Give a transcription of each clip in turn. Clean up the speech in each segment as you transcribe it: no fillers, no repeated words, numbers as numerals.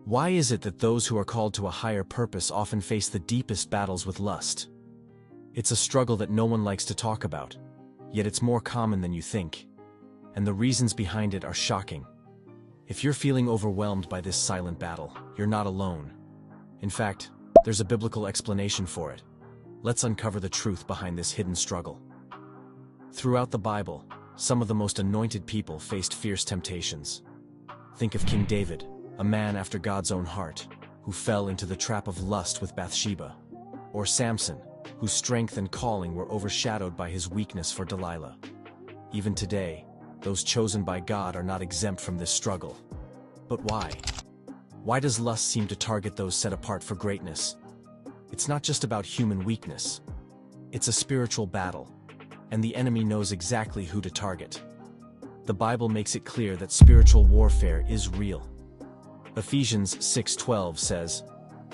Why is it that those who are called to a higher purpose often face the deepest battles with lust? It's a struggle that no one likes to talk about, yet it's more common than you think. And the reasons behind it are shocking. If you're feeling overwhelmed by this silent battle, you're not alone. In fact, there's a biblical explanation for it. Let's uncover the truth behind this hidden struggle. Throughout the Bible, some of the most anointed people faced fierce temptations. Think of King David, a man after God's own heart, who fell into the trap of lust with Bathsheba. Or Samson, whose strength and calling were overshadowed by his weakness for Delilah. Even today, those chosen by God are not exempt from this struggle. But why? Why does lust seem to target those set apart for greatness? It's not just about human weakness. It's a spiritual battle, and the enemy knows exactly who to target. The Bible makes it clear that spiritual warfare is real. Ephesians 6:12 says,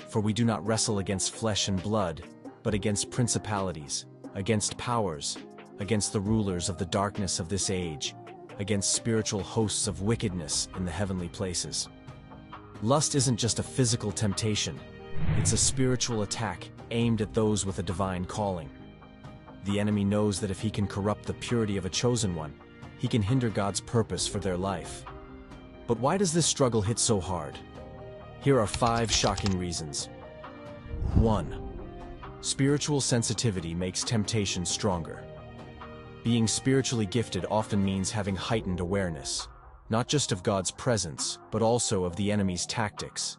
"For we do not wrestle against flesh and blood, but against principalities, against powers, against the rulers of the darkness of this age, against spiritual hosts of wickedness in the heavenly places." Lust isn't just a physical temptation, it's a spiritual attack aimed at those with a divine calling. The enemy knows that if he can corrupt the purity of a chosen one, he can hinder God's purpose for their life. But why does this struggle hit so hard? Here are 5 shocking reasons. 1. Spiritual sensitivity makes temptation stronger. Being spiritually gifted often means having heightened awareness, not just of God's presence, but also of the enemy's tactics.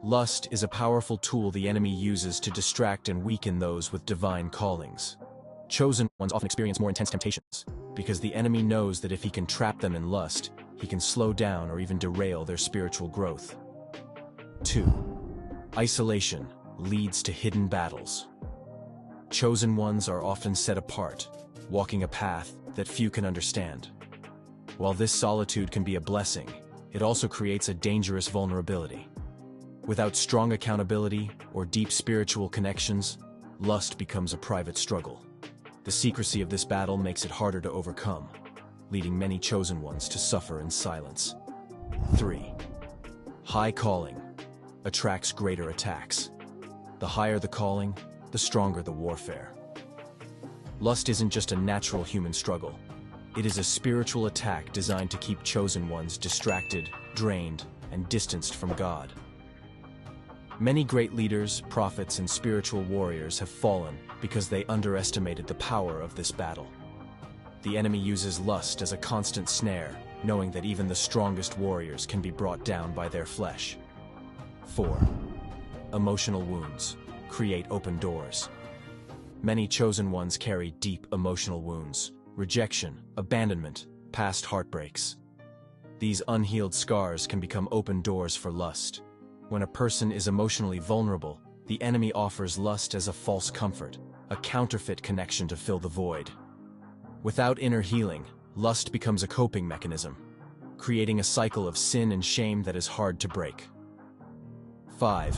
Lust is a powerful tool the enemy uses to distract and weaken those with divine callings. Chosen ones often experience more intense temptations, because the enemy knows that if he can trap them in lust, he can slow down or even derail their spiritual growth. 2. Isolation leads to hidden battles. Chosen ones are often set apart, walking a path that few can understand. While this solitude can be a blessing, it also creates a dangerous vulnerability. Without strong accountability or deep spiritual connections, lust becomes a private struggle. The secrecy of this battle makes it harder to overcome, leading many chosen ones to suffer in silence. 3. High calling attracts greater attacks. The higher the calling, the stronger the warfare. Lust isn't just a natural human struggle. It is a spiritual attack designed to keep chosen ones distracted, drained, and distanced from God. Many great leaders, prophets, and spiritual warriors have fallen because they underestimated the power of this battle. The enemy uses lust as a constant snare, knowing that even the strongest warriors can be brought down by their flesh. 4. Emotional wounds create open doors. Many chosen ones carry deep emotional wounds: rejection, abandonment, past heartbreaks. These unhealed scars can become open doors for lust. When a person is emotionally vulnerable, the enemy offers lust as a false comfort, a counterfeit connection to fill the void. Without inner healing, lust becomes a coping mechanism, creating a cycle of sin and shame that is hard to break. 5.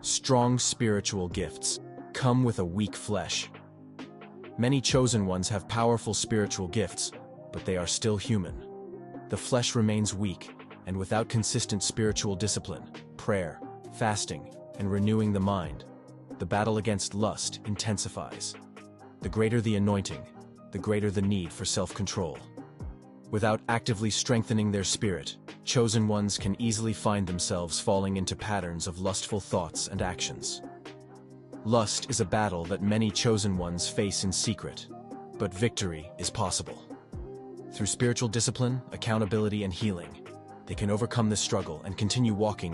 Strong spiritual gifts come with a weak flesh. Many chosen ones have powerful spiritual gifts, but they are still human. The flesh remains weak, and without consistent spiritual discipline, prayer, fasting, and renewing the mind, the battle against lust intensifies. The greater the anointing, the greater the need for self-control. Without actively strengthening their spirit, chosen ones can easily find themselves falling into patterns of lustful thoughts and actions. Lust is a battle that many chosen ones face in secret, but victory is possible. Through spiritual discipline, accountability, and healing, they can overcome this struggle and continue walking